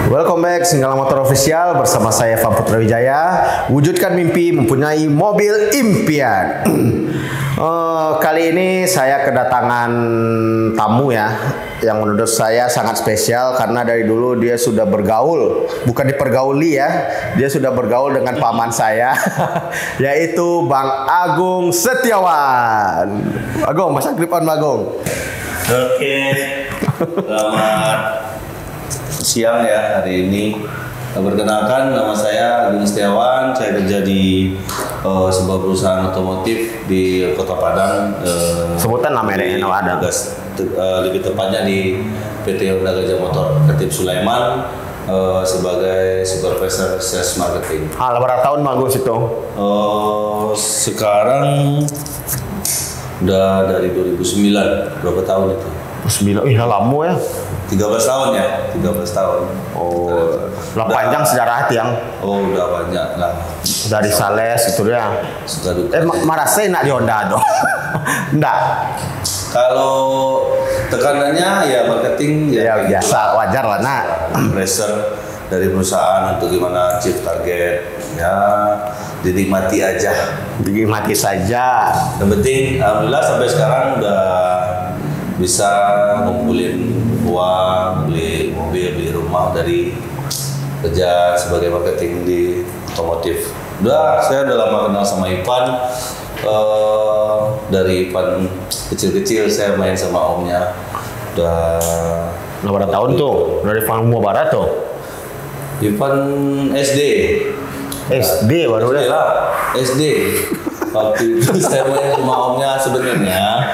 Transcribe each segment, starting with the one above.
Welcome back Singgala Motor Official bersama saya Van Putra Wijaya. Wujudkan mimpi mempunyai mobil impian. Kali ini saya kedatangan tamu ya, yang menurut saya sangat spesial karena dari dulu dia sudah bergaul, bukan dipergauli ya, dia sudah bergaul dengan paman saya, yaitu Bang Agung Setiawan. Agung, masa gripan Bang Agung. Oke, selamat siang ya hari ini. Perkenalkan, nama saya Agung Setiawan. Saya kerja di sebuah perusahaan otomotif di Kota Padang. Sebutan namanya ada. Lebih tepatnya di PT Honda Gajah Motor Ketip Sulaiman sebagai supervisor sales marketing. Berapa tahun Bang Agung situ? Sekarang udah dari 2009. Berapa tahun itu? 9, lama ya. 13 tahun ya, 13 tahun. Oh, udah panjang sejarah tiang. Oh, udah banyak lah. Dari sales itu ya. Suka duka. Marasnya enak di Honda dong. Enggak. Kalau tekanannya ya marketing Ya biasa, wajar lah nak. Pressure dari perusahaan untuk gimana achieve target. Ya, dinikmati aja. Dinikmati saja. Yang penting, alhamdulillah sampai sekarang udah bisa ngumpulin uang, beli mobil, beli rumah dari kerja sebagai marketing di otomotif. Saya udah lama kenal sama Ivan. Dari Ivan kecil-kecil saya main sama omnya. Udah berapa tahun tuh? Dari Van Mua Barat tuh? Ivan SD. SD baru SD lah. SD. Waktu itu saya main sama omnya. Sebenarnya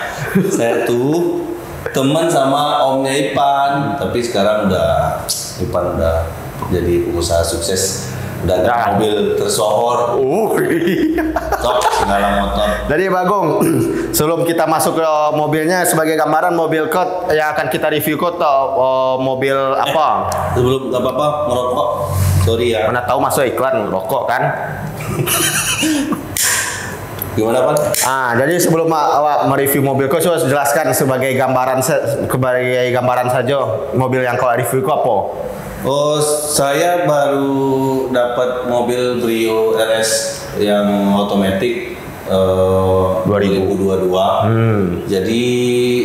saya tuh teman sama omnya Ipan, tapi sekarang Ipan udah jadi pengusaha sukses, udah ada mobil tersohor. Top Singgala Motor. Jadi Bagong, sebelum kita masuk ke mobilnya, sebagai gambaran mobil code yang akan kita review code mobil apa? Sebelum nggak apa-apa merokok, sorry ya. Mana tahu masuk iklan rokok kan? Gimana Pak? Jadi sebelum awak mereview mobil kau, coba jelaskan sebagai gambaran saja mobil yang kau review itu apa? Oh, saya baru dapat mobil Brio RS yang otomatis 2022. Jadi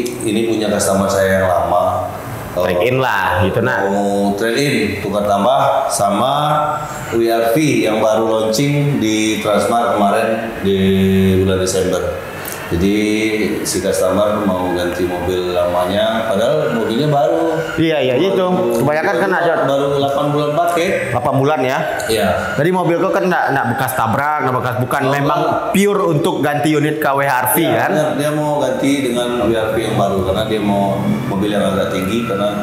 ini punya customer saya yang lama. Trade in lah gitu nak. Trade in, tukar tambah sama WRV yang baru launching di Transmart kemarin di bulan Desember. Jadi si customer mau ganti mobil lamanya, padahal mobilnya baru. Iya itu. Kebanyakan kan ada baru 8 bulan pakai. 8 bulan ya? Iya. Jadi mobil kau kan enggak bekas tabrak, bukan memang pure untuk ganti unit KWRV kan? Dia mau ganti dengan WRV yang baru karena dia mau mobil yang agak tinggi karena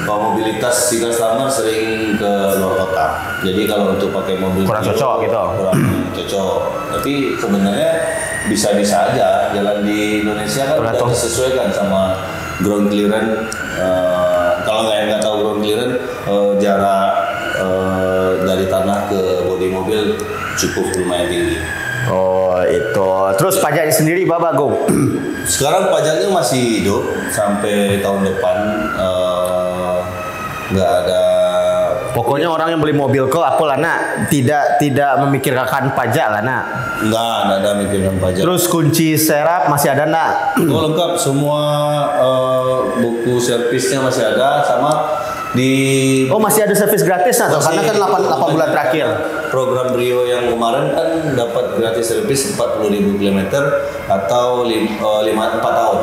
mobilitas si customer sering ke luar kota. Jadi kalau untuk pakai mobil kurang cocok gitu. Kurang cocok. Tapi sebenarnya bisa-bisa aja jalan di Indonesia kan udah disesuaikan sama ground clearance. Kalau nggak tahu ground clearance, jarak dari tanah ke bodi mobil cukup lumayan tinggi. Oh itu. Terus pajaknya sendiri berapa Gung? Sekarang pajaknya masih hidup sampai tahun depan. Nggak ada. Pokoknya orang yang beli mobil kau apa lah nak, tidak memikirkan pajak lah nak. Nggak ada mikirkan pajak. Terus kunci serap masih ada nak? Oh lengkap, semua buku servisnya masih ada sama masih ada servis gratis nah, karena kan 8 bulan terakhir. Program Brio yang kemarin kan dapat gratis servis 40.000 km atau 4 tahun.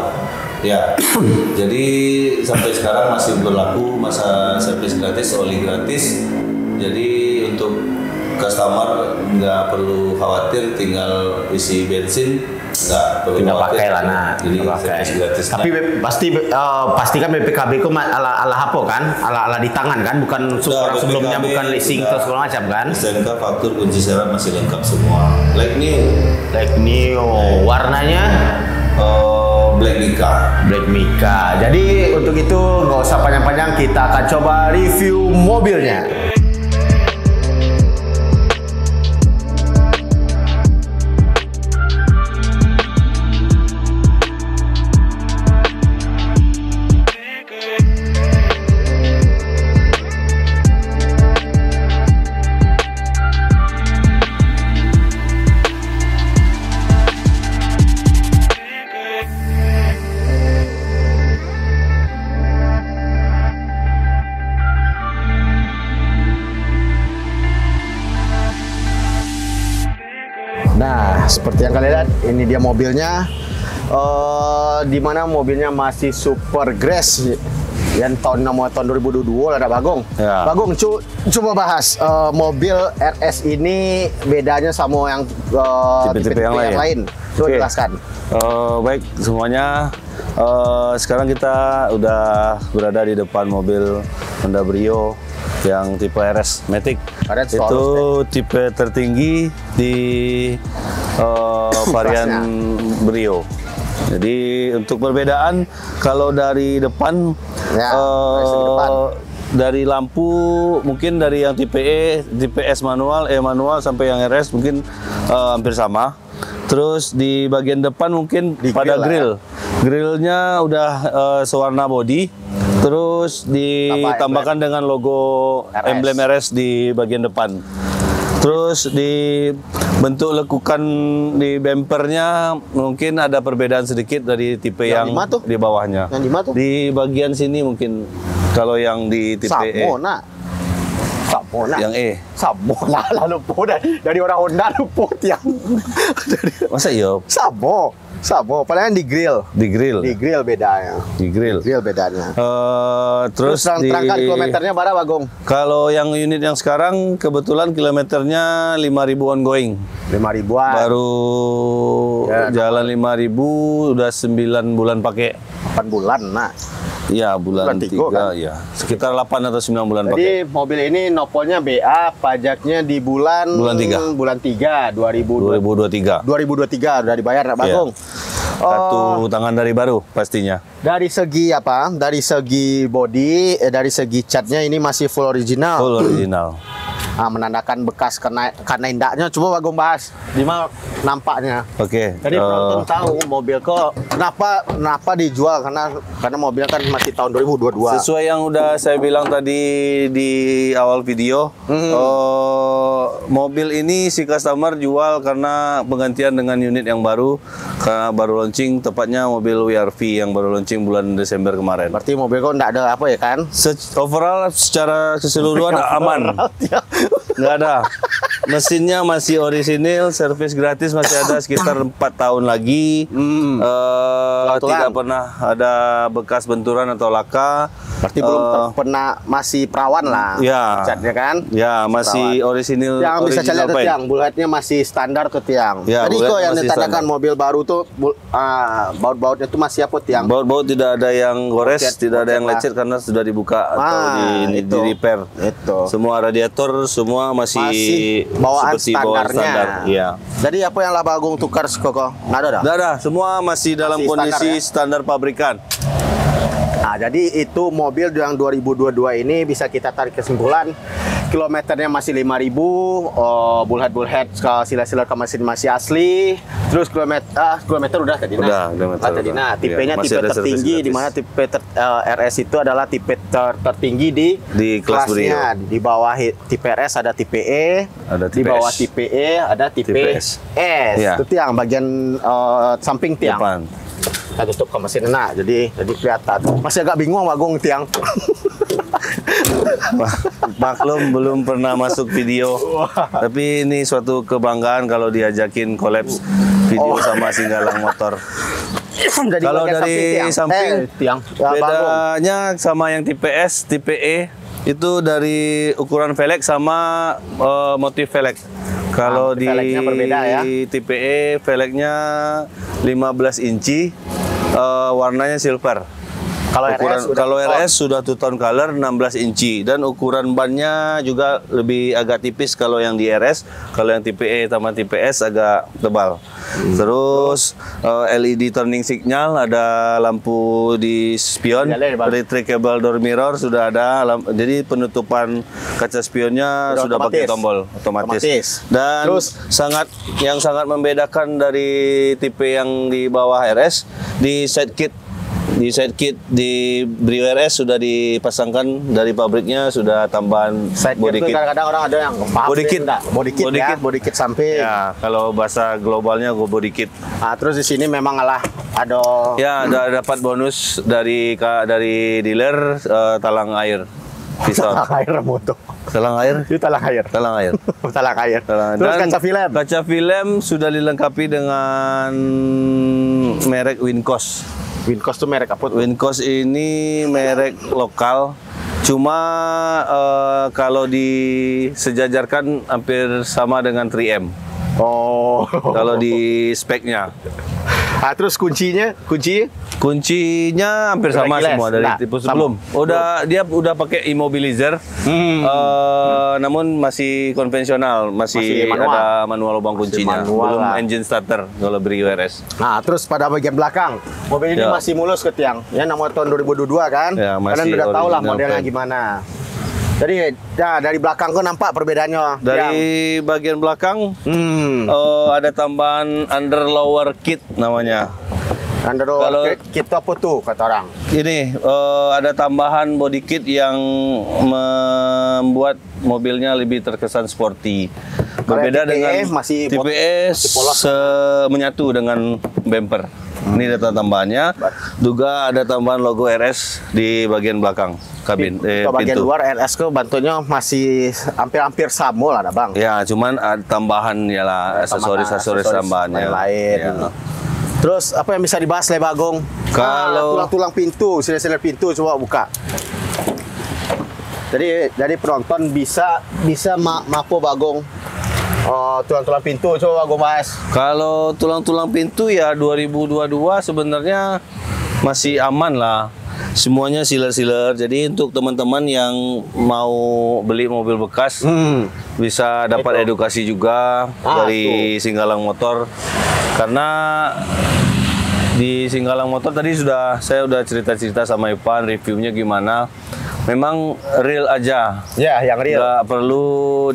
Ya, jadi sampai sekarang masih berlaku masa servis gratis, oli gratis. Jadi untuk customer nggak perlu khawatir, tinggal isi bensin, nggak perlu tinggal pakai lah nah. Jadi servis gratis. Tapi pastikan BPKB itu ala apa kan? Ala di tangan kan? Bukan sebelumnya bukan leasing atau segala macam kan? STNK, faktur, kunci serap masih lengkap semua. Like new. Warnanya? Black Mika. Jadi untuk itu nggak usah panjang-panjang, kita akan coba review mobilnya. Nah, seperti yang kalian lihat, ini dia mobilnya. Di mana mobilnya masih Super Grace yang tahun 2022 ada Bagong. Ya. Bagong, coba bahas mobil RS ini bedanya sama yang tipe-tipe yang lain. Coba jelaskan. Baik semuanya. Sekarang kita udah berada di depan mobil Honda Brio yang tipe RS Matic. Itu tipe tertinggi di varian Brio. Jadi untuk perbedaan, kalau dari depan, dari lampu mungkin dari yang tipe E, tipe S manual, E manual sampai yang RS mungkin hampir sama. Terus di bagian depan mungkin pada grill, grillnya udah sewarna body. Terus ditambahkan dengan logo emblem RS di bagian depan. Terus di bentuk lekukan di bempernya mungkin ada perbedaan sedikit dari tipe yang di bawahnya. Yang di bagian sini mungkin kalau yang di tipe E. Sabona. Yang E. Sabona lah lupa dari orang Honda lupa tiang. Masa iya? Sabo, padahal di grill. Di grill bedanya. Di grill bedanya. Terus terangkan kilometernya berapa, Bagong? Kalau yang unit yang sekarang kebetulan kilometernya 5.000 ongoing. 5.000-an. Baru jalan 5.000 udah 9 bulan pakai. 8 bulan, nah. Iya, bulan 3 kan? Ya. Sekitar 8 atau 9 bulan pakai. Jadi mobil ini nopolnya BA, pajaknya di bulan 3 2023 udah dibayar, Nak Bagong. Satu tangan dari baru pastinya. Dari segi apa? Dari segi body, dari segi catnya ini masih full original. Full original. Menandakan bekas karena indaknya. Coba Bagong bahas gimana nampaknya. Oke. Jadi penonton tahu mobil kok kenapa dijual karena mobilnya kan masih tahun 2022. Sesuai yang udah saya bilang tadi di awal video, mobil ini si customer jual karena penggantian dengan unit yang baru, karena baru launching, tepatnya mobil WRV yang baru launching bulan Desember kemarin. Berarti mobil kok nggak ada apa ya kan? Overall secara keseluruhan aman. Nggak ada. Mesinnya masih orisinil, servis gratis masih ada sekitar 4 tahun lagi. Tidak pernah ada bekas benturan atau laka. Berarti belum pernah masih perawan lah. Ya. Catnya kan? Ya, masih orisinil. Yang bisa lihat tuh tiang, bulletnya masih standar tuh tiang. Ya, jadi kok yang ditandakan mobil baru tuh baut-bautnya tuh masih apa tiang? Baut-baut tidak ada yang gores, tidak ada yang lecet karena sudah dibuka atau di repair. Itu. Semua radiator semua masih bawaan seperti standarnya. standar. Iya. Jadi apa yang Lah Bagong tukar kok? Nggak ada dah? Nggak ada, semua masih dalam kondisi standar pabrikan. Nah, jadi itu mobil yang 2022 ini bisa kita tarik kesimpulan kilometernya masih 5.000, bullhead sila-sila masih asli. Terus kilometer udah tadi. Nah, tipenya tipe tertinggi di mana tipe RS itu adalah tipe tertinggi di kelasnya. Di bawah tipe RS ada tipe E, di bawah tipe E ada tipe S. Ya. Itu tiang bagian samping tiang. Depan. Kita tutup ke mesin jadi kelihatan. Masih agak bingung Bagong tiang. Maklum belum pernah masuk video. Tapi ini suatu kebanggaan kalau diajakin kolaps video sama Singgalang Motor. Kalau dari samping tiang bedanya sama yang tipe S, tipe E itu dari ukuran velg sama motif velg. Kalau di tipe E velgnya 15 inci, warnanya silver. Kalau RS sudah two tone color 16 inci dan ukuran bannya juga lebih agak tipis kalau yang di RS. Kalau yang tipe E sama tipe S agak tebal. Terus LED turning signal, ada lampu di spion, retractable door mirror sudah ada. Jadi penutupan kaca spionnya sudah pakai tombol otomatis. Dan sangat membedakan dari tipe yang di bawah RS di side kit. Di side kit di Brio RS sudah dipasangkan dari pabriknya, sudah tambahan body kit. Kadang-kadang orang ada yang body kit samping. Ya, kalau bahasa globalnya body kit. Terus di sini memang ada dapat bonus dari dealer talang air. Pisau. Talang air moto. Talang air. Itu talang air. Talang air. Talang air. Talang- Terus dan kaca film. Kaca film sudah dilengkapi dengan merek Wincos. Wincos tuh merek apa tuh? Wincos ini merek lokal. Cuma kalau disejajarkan hampir sama dengan 3M. Oh. Kalau di speknya. Ah, terus kuncinya? Kuncinya hampir Udah sama keyless? semua dari Nah, tipe sama. sebelum. Dia udah pakai immobilizer. Namun masih konvensional, masih manual. ada manual lubang kuncinya. manual Belum lah. engine starter kalau beri WRS. Nah, terus pada bagian belakang, mobil ini Ya. masih mulus ke tiang. Ya, nomor tahun 2022 kan? Ya, masih Kalian udah tahu lah original modelnya paint. gimana. Jadi, ya, dari belakang kok nampak perbedaannya. Dari bagian belakang ada tambahan under lower kit namanya. Kalau- kita apa tuh kata orang? Ini ada tambahan body kit yang membuat mobilnya lebih terkesan sporty. Berbeda TPE dengan masih TPE polos. menyatu dengan bumper. Ini data tambahannya. Juga ada tambahan logo RS di bagian belakang kabin Ke bagian pintu. luar RS ke bantunya masih hampir sama lah, ada bang. Ya, cuman ada tambahan ya lah aksesoris tambahannya. lain. Ya. Terus apa yang bisa dibahas Le Bagong? Kalau- tulang-tulang pintu, silinder pintu coba buka. Jadi penonton bisa mapo Bagong. Oh, tulang-tulang pintu coba Bagong bahas. Kalau tulang-tulang pintu ya 2022 sebenarnya masih aman lah. Semuanya sealer-sealer. Jadi untuk teman-teman yang mau beli mobil bekas bisa dapat edukasi juga dari Singgalang Motor. Karena di Singgalang Motor tadi saya udah cerita-cerita sama Ipan reviewnya gimana. Memang real aja. Ya, yang real. Nggak perlu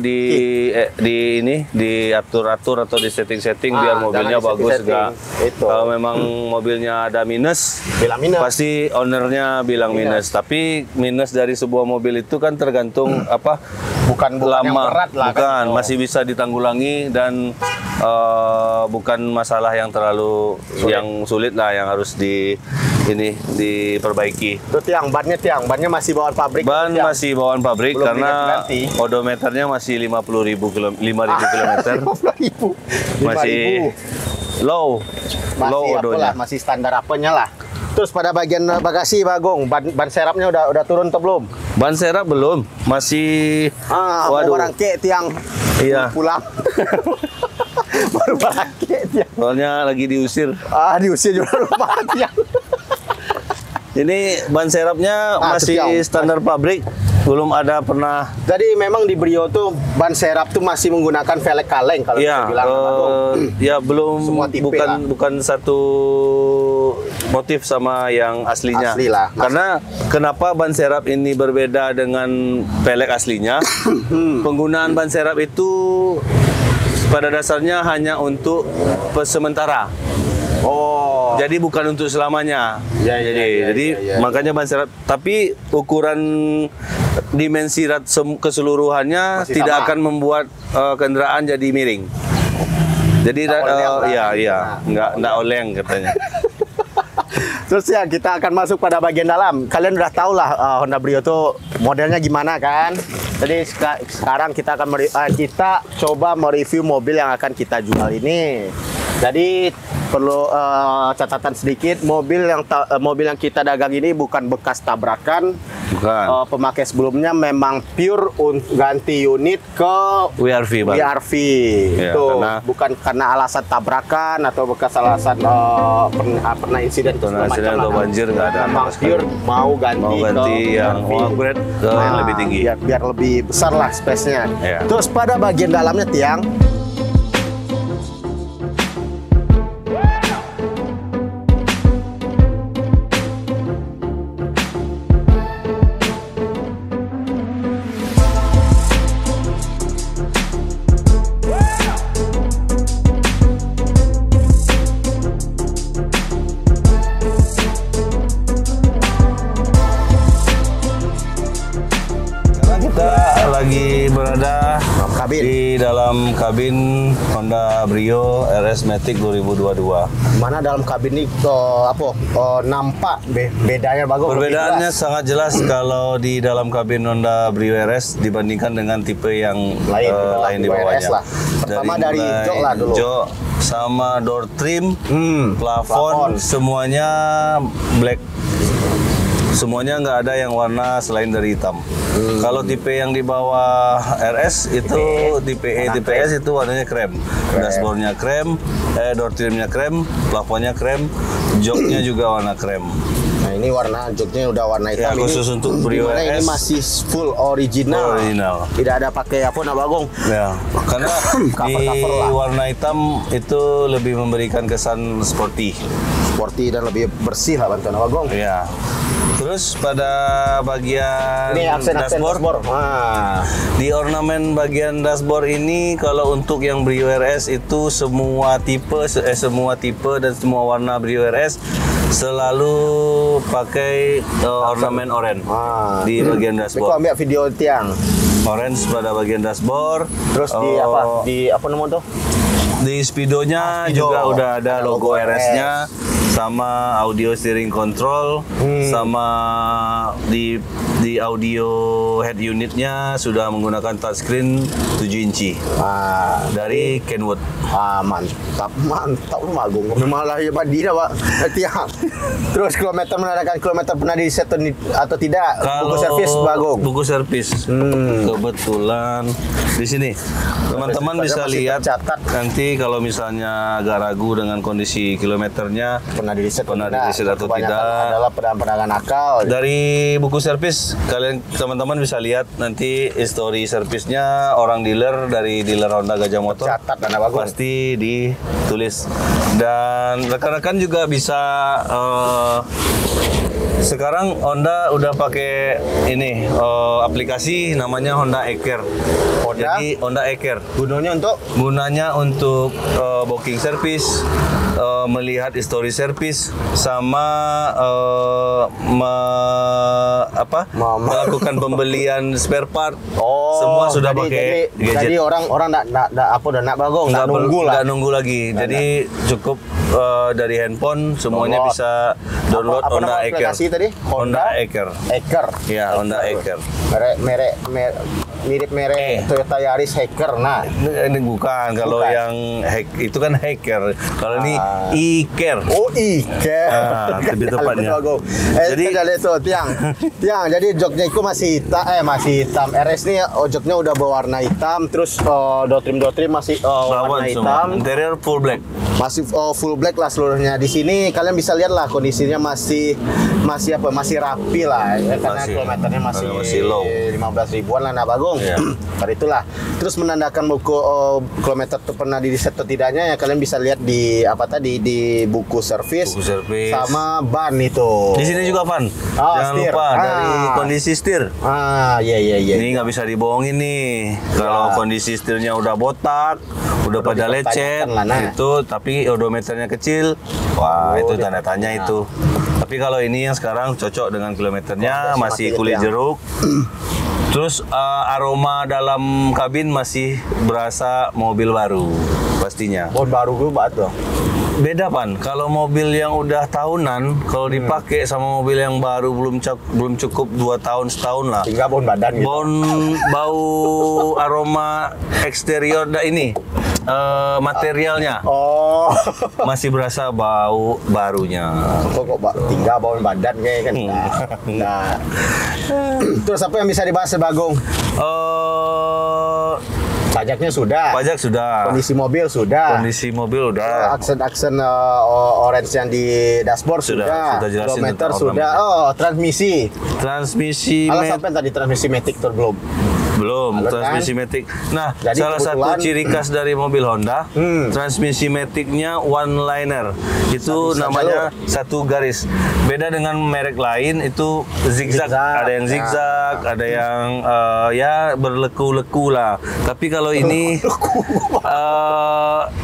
diatur-atur atau di setting-setting biar mobilnya jangan bagus disetting-setting. enggak. Itu. Kalau memang mobilnya ada minus, Bilang minus. pasti ownernya bilang minus. Tapi minus dari sebuah mobil itu kan tergantung apa? Bukan yang lama, berat lah bukan, kan. masih bisa ditanggulangi dan bukan masalah yang terlalu sulit lah yang harus diperbaiki. Terus bannya masih bawaan pabrik. Ban masih bawaan pabrik Belum karena diganti. odometernya masih 5.000 kilometer. 5.000. Masih low Masih odonya. masih standar apanya lah. Terus pada bagian bagasi Bagong, ban serapnya udah turun atau belum? Ban serap belum, masih Mau barangke tiang. Iya. Pulang. Baru barangke tiang. soalnya lagi diusir. Diusir juga rumah tiang. Ini ban serapnya masih itu tiang. standar pabrik, belum ada pernah. Jadi memang di Brio tuh ban serap tuh masih menggunakan velg kaleng kalau Ya, kita bilang Bagong. ya belum Semua tipe lah. bukan satu motif sama yang aslinya. Asli lah. Karena kenapa ban serap ini berbeda dengan pelek aslinya? Penggunaan ban serap itu pada dasarnya hanya untuk sementara. Oh. Jadi bukan untuk selamanya. Ya, Jadi makanya ban serap. Tapi ukuran dimensi keseluruhannya Masih tidak sama. akan membuat kendaraan jadi miring. Jadi nggak oleng katanya. Terus ya kita akan masuk pada bagian dalam. Kalian udah tahu lah Honda Brio tuh modelnya gimana kan? Jadi sekarang kita akan kita coba mereview mobil yang akan kita jual ini. Jadi perlu catatan sedikit, mobil yang kita dagang ini bukan bekas tabrakan. Bukan. Pemakai sebelumnya memang pure ganti unit ke WRV, Bang. WRV. Ya, Itu karena- bukan karena alasan tabrakan atau bekas alasan pernah insiden Pernah segala insiden macam atau lah. banjir, nggak ada Memang sama sekali. pure mau ganti yang WRV. mau upgrade ke yang lebih tinggi. Biar lebih besar lah space-nya. Ya. Terus pada bagian dalamnya tiang. Sekarang kita lagi berada di dalam kabin Honda Brio RS Matic 2022. Mana dalam kabin ini nampak bedanya bagus. Perbedaannya sangat jelas kalau di dalam kabin Honda Brio RS dibandingkan dengan tipe yang lain di bawahnya. Pertama dari jok lah dulu. Jok sama door trim, plafon semuanya black. Semuanya nggak ada yang warna selain dari hitam. Kalau tipe yang di bawah RS itu tipe E, tipe S itu warnanya krem. Dashboardnya krem, door trimnya krem, plafonnya krem, joknya juga warna krem. Nah ini warna joknya udah warna hitam. Ya, khusus untuk Brio RS. Ini masih full original. Tidak ada pakai apa Bagong. Ya, karena di warna hitam itu lebih memberikan kesan sporty dan lebih bersih lah bantuan Bagong. Iya. Terus pada bagian ini dashboard. Di ornamen bagian dashboard ini kalau untuk yang Brio RS itu semua tipe dan semua warna Brio RS selalu pakai ornamen oranye di bagian dashboard. Aku ambil video tiang. Orange pada bagian dashboard. Terus di apa namanya tuh? Di speedonya juga udah ada logo RS-nya. Sama audio steering control, sama di audio head unitnya sudah menggunakan touchscreen 7 inci dari Kenwood. Mantap lu Magung. Malah ya Badina Pak. Terus menandakan kilometer pernah di set atau tidak? Kalau buku servis Bagong. Buku servis. Kebetulan di sini teman-teman bisa lihat nanti kalau misalnya agak ragu dengan kondisi kilometernya pernah di riset atau tidak adalah pedagang nakal. Dari buku servis kalian teman-teman bisa lihat nanti history servisnya orang dealer dari dealer Honda Gajah Motor pasti ditulis dan rekan-rekan juga bisa sekarang Honda udah pakai ini aplikasi namanya Honda e-Care. Jadi Honda e-Care gunanya untuk booking service, melihat history service sama melakukan pembelian spare part. Semua sudah pakai gadget. Jadi orang nak Bagong, nggak nunggu lagi. Jadi cukup dari handphone semuanya bisa download Honda e-Care. Honda e-Care. Ya, Honda e-Care. Mirip merek Toyota Yaris Hacker. Nah, ini bukan. Kalau yang itu kan Hacker. Kalau ini e-Care. E-Care. Lebih tepatnya. Jadi tiang. Jadi joknya itu masih hitam. RS ini joknya udah berwarna hitam. Terus door trim masih warna hitam. Interior full black. Masih full black lah seluruhnya. Di sini kalian bisa lihat lah kondisinya masih rapi lah ya, karena kilometernya masih low. 15 ribuan lah Bagong. Pada itulah. Terus menandakan buku kilometer pernah di riset atau tidaknya ya kalian bisa lihat di di buku servis sama ban itu. Di sini juga ban. Jangan lupa dari kondisi setir. Iya. Ini nggak bisa dibohongin nih. Kalau kondisi setirnya udah botak, udah pada lecet, itu tapi odometernya kecil, itu tanda tanya itu. Tapi kalau ini yang sekarang cocok dengan kilometernya, masih kulit jeruk. Terus aroma dalam kabin masih berasa mobil baru pastinya. Baru gue banget dong. Beda Pan, kalau mobil yang udah tahunan kalau dipakai sama mobil yang baru belum cukup 2 tahun setahun lah. Tinggal bau badan gitu. Bau aroma eksterior ini materialnya. Masih berasa bau barunya. Kok tinggal bau badan kayak kan. Terus apa yang bisa dibahas Bagong? Pajaknya sudah. Pajak sudah. Kondisi mobil sudah. Aksen orange yang di dashboard sudah. Kilometer sudah. Transmisi. Sampai tadi transmisi Matic belum. Transmisi Matic. Nah, salah satu ciri khas dari mobil Honda, transmisi Matic-nya one liner. Itu namanya satu garis. Beda dengan merek lain itu zigzag. Ada yang zigzag, ada yang berleku-leku lah. Tapi kalau ini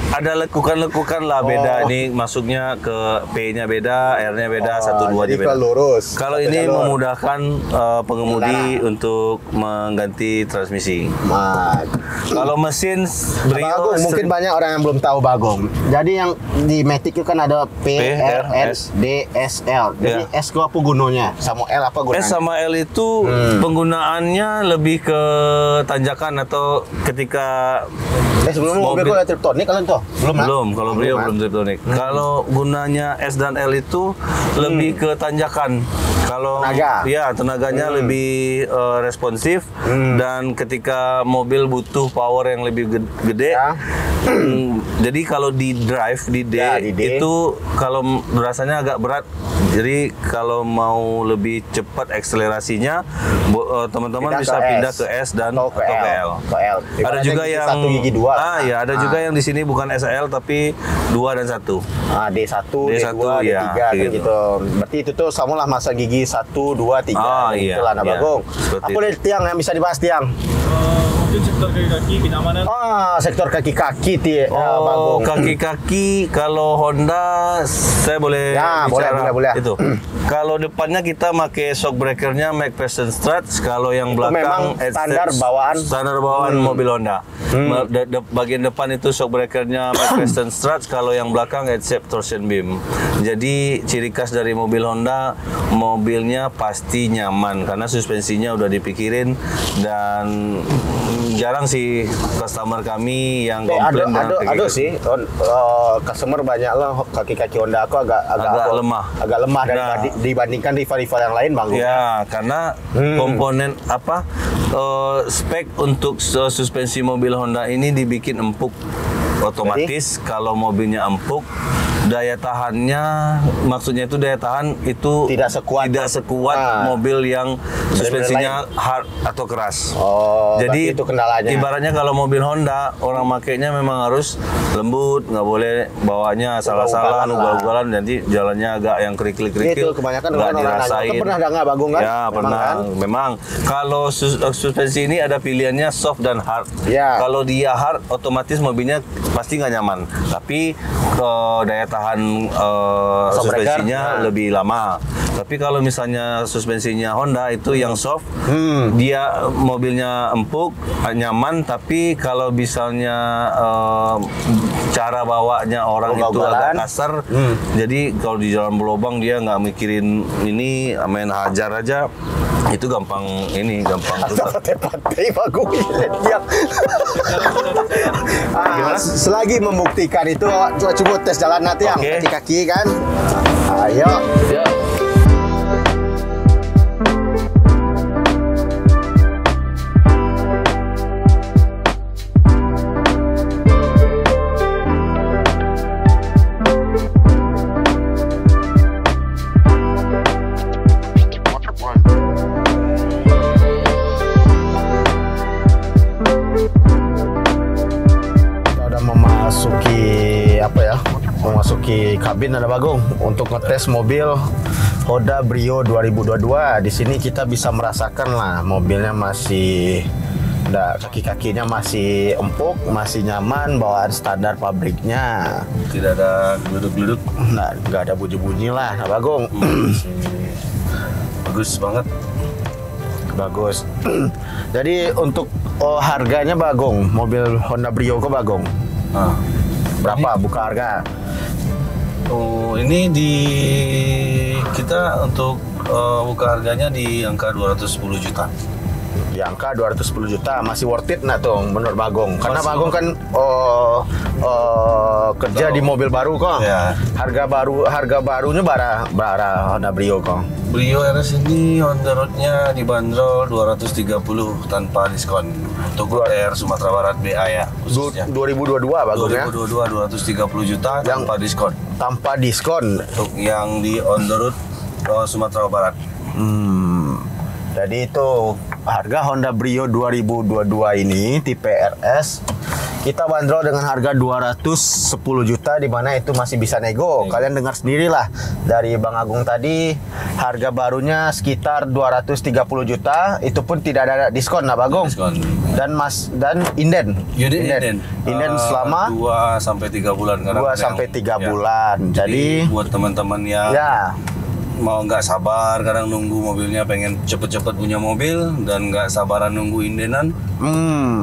ada lekukan-lekukan lah, beda. Ini masuknya ke P-nya beda, R-nya beda, 1 2 nya beda. Kalau ini memudahkan pengemudi untuk mengganti transmisi. Nah, Kalau mesin Brio Bagong, mungkin banyak orang yang belum tahu Bagong. Jadi yang di Matic itu kan ada P, R, S, D, S, L. Jadi S itu apa gunanya? Sama L apa gunanya? S sama L itu penggunaannya lebih ke tanjakan atau ketika Sebelum mobil kok ada triptonik kalian tuh? belum. Kalau Brio belum triptonik. Kalau gunanya S dan L itu lebih ke tanjakan. Kalau tenaganya lebih responsif dan ketika mobil butuh power yang lebih gede. Jadi kalau di drive di D, itu kalau rasanya agak berat. Jadi kalau mau lebih cepat akselerasinya, teman-teman bisa pindah ke S dan atau ke L. Ada juga yang gigi 2. Ada juga yang di sini bukan SL tapi 2 dan 1. D1, D2, D3 gitu. Berarti itu tuh samalah masa gigi 1, 2, 3 itulah Bagong. Apa tiang yang bisa dibahas tiang? Mungkin sektor kaki-kaki kenyamanan. Sektor kaki-kaki Bagong. Kaki-kaki kalau Honda saya boleh bicara boleh. Itu. Kalau depannya kita pakai shock breakernya McPherson Struts, kalau yang belakang standar bawaan mobil Honda. Bagian depan itu shock breakernya McPherson Struts, kalau yang belakang headset torsion beam. Jadi ciri khas dari mobil Honda, mobilnya pasti nyaman karena suspensinya udah dipikirin dan jarang sih customer kami yang komplain ada sih customer banyak lah kaki-kaki Honda aku agak lemah dibandingkan rival-rival yang lain Bang. Ya, karena komponen spek untuk suspensi mobil Honda ini dibikin empuk. Otomatis kalau mobilnya empuk, daya tahannya, maksudnya itu daya tahan itu tidak sekuat mobil yang suspensinya hard atau keras. Jadi itu kendalanya. Ibaratnya kalau mobil Honda orang makainya memang harus lembut, nggak boleh bawanya salah-salah, ugal-ugalan, nanti jalannya agak yang kerikil-kerikil. Itu kebanyakan nggak dirasain. Pernah nggak Bagong kan? Ya pernah. Memang kalau suspensi ini ada pilihannya soft dan hard. Kalau dia hard, otomatis mobilnya pasti nggak nyaman. Tapi daya tahan suspensinya lebih lama. Tapi kalau misalnya suspensinya Honda itu yang soft, dia mobilnya empuk, nyaman. Tapi kalau misalnya cara bawanya orang itu agak kasar, jadi kalau di jalan berlubang dia nggak mikirin ini, main hajar aja. Itu gampang Bagong. Selagi membuktikan itu coba tes jalan nanti yang kaki-kaki kan. Ayo. Memasuki kabin ada Bagong untuk ngetes mobil Honda Brio 2022. Di sini kita bisa merasakan lah mobilnya masih kaki-kakinya masih empuk, masih nyaman, bawaan standar pabriknya. Tidak ada geluduk-geluduk. Nggak ada bunyi-bunyi lah, Bagong. Bagus banget. Bagus. Jadi untuk harganya Bagong, mobil Honda Brio ke Bagong. Berapa buka harga? Ini kita untuk buka harganya di angka 210 juta. Di angka 210 juta masih worth it nggak tuh menurut Bagong? Karena Bagong kan kerja di mobil baru kok. Harga barunya bara Honda Brio kok. Brio RS ini on the road-nya dibanderol 230 tanpa diskon. Untuk GR Sumatera Barat BA ya khususnya. 2022 Bagong ya. 2022 230 juta tanpa diskon. Tanpa diskon untuk yang di on the road Sumatera Barat. Jadi itu harga Honda Brio 2022 ini tipe RS kita bandrol dengan harga 210 juta, di mana itu masih bisa nego. Kalian dengar sendirilah dari Bang Agung tadi, harga barunya sekitar 230 juta, itu pun tidak ada diskon lah Bagong. Dan inden selama 2 sampai 3 bulan. 2 sampai 3 bulan. Jadi buat teman-teman yang mau nggak sabar, kadang nunggu mobilnya pengen cepet-cepet punya mobil dan nggak sabaran nunggu indenan.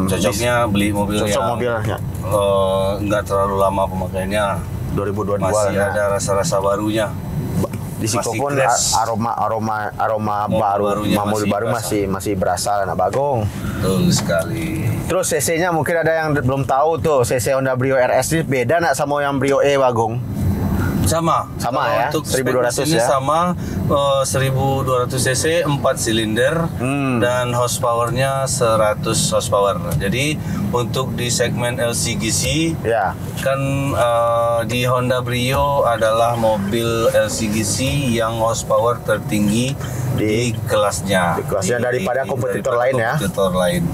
Cocoknya beli mobil Cocok yang mobilnya. nggak terlalu lama pemakaiannya. 2022 Masih ya. ada rasa-rasa barunya. Di Siko masih pun fresh. aroma Mobil baru, barunya mobil masih baru berasa. masih berasa anak Bagong. Betul sekali. Terus CC-nya mungkin ada yang belum tahu tuh, CC Honda Brio RS ini beda nak sama yang Brio E Bagong? Sama Sama Kalau ya, untuk 1200 spek mesinnya ya? sama 1200 cc 4 silinder dan horsepowernya 100 horsepower. Jadi untuk di segmen LCGC Ya. kan di Honda Brio adalah mobil LCGC yang horsepower tertinggi di kelasnya. di kelasnya daripada kompetitor lain ya? Kompetitor lain.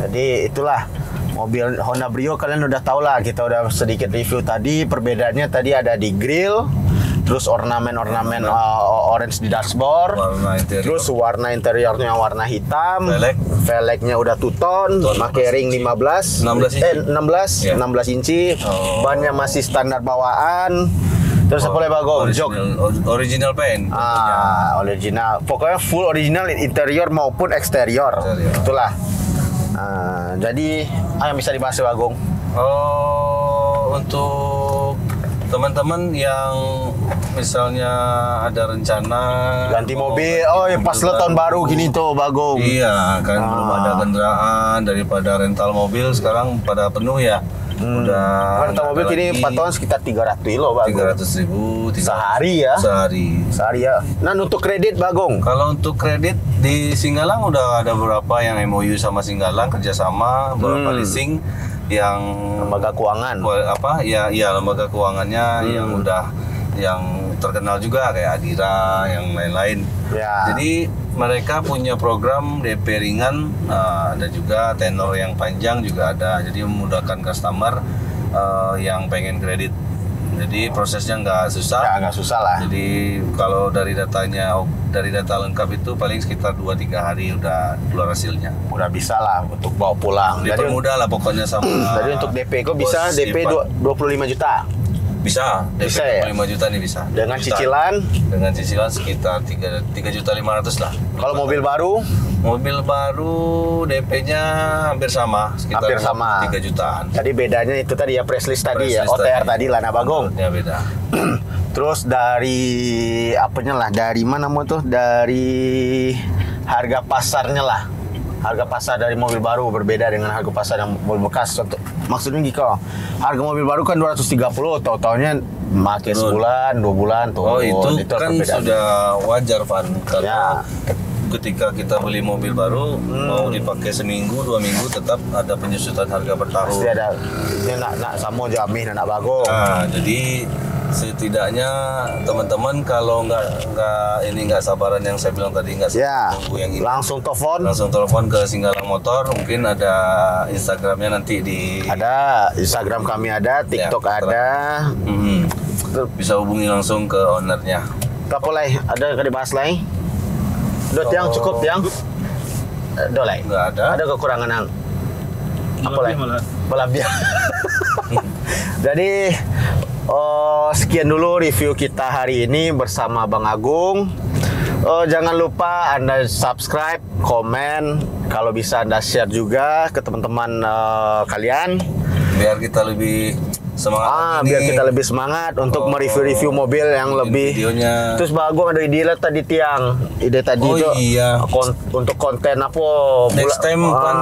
Jadi itulah mobil Honda Brio, kalian udah tahu lah, kita udah sedikit review tadi. Perbedaannya tadi ada di grill, terus ornamen-ornamen orange di dashboard, Warna interior. terus warna interiornya warna hitam, Velg. velgnya udah two-tone, Two-tone, pakai ring 16 16 Ya. 16 inci, Oh. bannya masih standar bawaan. Terus apa lagi Bagong? Jok. Original paint. Original. Pokoknya full original interior maupun eksterior. Eksterior. Itulah. Jadi yang bisa dibahas Bagong. Untuk teman-teman yang misalnya ada rencana Ganti mobil. Oh ya pas lo tahun baru gini tuh Bagong. Iya, kan belum ada kendaraan, daripada rental mobil sekarang pada penuh ya. Udah Rental mobil nggak ada kini lagi. patokan sekitar 300 kilo Bagong. 300.000 Sehari ya? Sehari. Ya. Nah untuk kredit Bagong. Kalau untuk kredit di Singgalang udah ada beberapa yang MOU sama Singgalang kerjasama, beberapa leasing yang Lembaga keuangan. lembaga keuangannya yang terkenal juga kayak Adira yang lain-lain. Ya. Jadi mereka punya program DP ringan, ada juga tenor yang panjang juga ada. Jadi memudahkan customer yang pengen kredit. Jadi prosesnya nggak susah. Ya agak susah lah. Jadi kalau dari data lengkap itu paling sekitar 2-3 hari udah keluar hasilnya. Udah bisa lah untuk bawa pulang. Dipermudah lah pokoknya sama. Jadi untuk DP kok bisa bos DP Ivan. 25 juta. Bisa, DP Bisa ya? 5 juta nih bisa. Dengan Juta. cicilan. Dengan cicilan sekitar 3.500.000 lah. Kalau mobil baru Mobil baru DP-nya hampir sama, sekitar hampir sama. 3 jutaan. Tadi bedanya itu tadi ya press list tadi ya, Press list OTR tadi Lana Bagong. Ya beda. Terus dari apanya lah, dari mana mau tuh? Dari harga pasarnya lah. Harga pasar dari mobil baru berbeda dengan harga pasar yang mobil bekas. Maksudnya gitu, harga mobil baru kan 230, tahu-taunya pakai Turun. sebulan, 2 bulan tuh. Oh itu kan perbedaan. sudah wajar Van, karena Ya. ketika kita beli mobil baru mau dipakai seminggu 2 minggu tetap ada penyusutan harga per tahun. Pasti ada. Ini nak sama jamin anak Bagong. Nah, jadi setidaknya teman-teman kalau nggak sabaran yang saya bilang tadi, nggak Ya, tunggu yang ini, langsung telepon. langsung telepon ke Singgalang Motor. Mungkin ada Instagramnya nanti di Ada Instagram kami ada, TikTok Ya, ada. Mhm. Bisa hubungi langsung ke ownernya. Apa lagi? Ada dibahas lagi? Udah tiang cukup tiang. Udah lagi. Nggak ada. Ada kekurangan yang apa lagi? Malah. Pelabia. Jadi sekian dulu review kita hari ini bersama Bang Agung. Jangan lupa Anda subscribe, komen, kalau bisa Anda share juga ke teman-teman kalian. Biar kita lebih semangat lagi Biar nih. kita lebih semangat untuk mereview-review mobil yang bikin lebih. videonya. Terus Bagong ada ide tadi tiang. Ide tadi Oh, itu iya. untuk konten apa? Next time Pan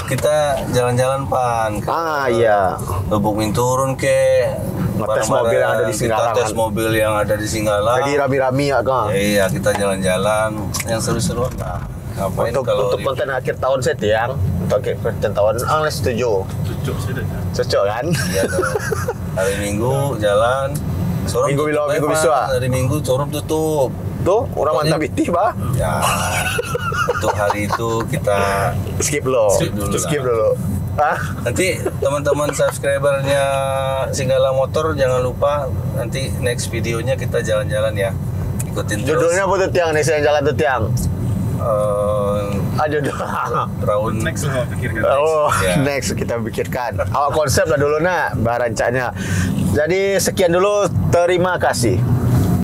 kita jalan-jalan Pan. Iya. Lubuk turun ke Ngetes mobil yang ada di Singgalang. Kita tes mobil yang ada di Singgalang. Jadi rami-rami ya kan. Iya, kita jalan-jalan yang seru-seruan lah. Ngapain kalau Untuk konten akhir tahun saya tiang. Untuk akhir tahun, setuju. Cucuk sih dah. Cocok kan? Iya dong. Hari Minggu jalan. Showroom Minggu tutup, bilo, minggu Pak. biswa. Hari Minggu showroom tutup. Tuh, orang mantap bitih, Bah. Ya. Untuk hari itu kita Skip lo. Skip dulu lah. Skip dulu. nanti teman-teman subscribernya Singgalang Motor jangan lupa nanti next videonya kita jalan-jalan ya. Ikutin terus. Judulnya apa tuh tiang? Nih saya jalan tuh tiang. Judul. Round Next lah pikirkan. Oh, Ya. next kita pikirkan. Awal konsep lah dulu nak, barancanya. Jadi sekian dulu, terima kasih.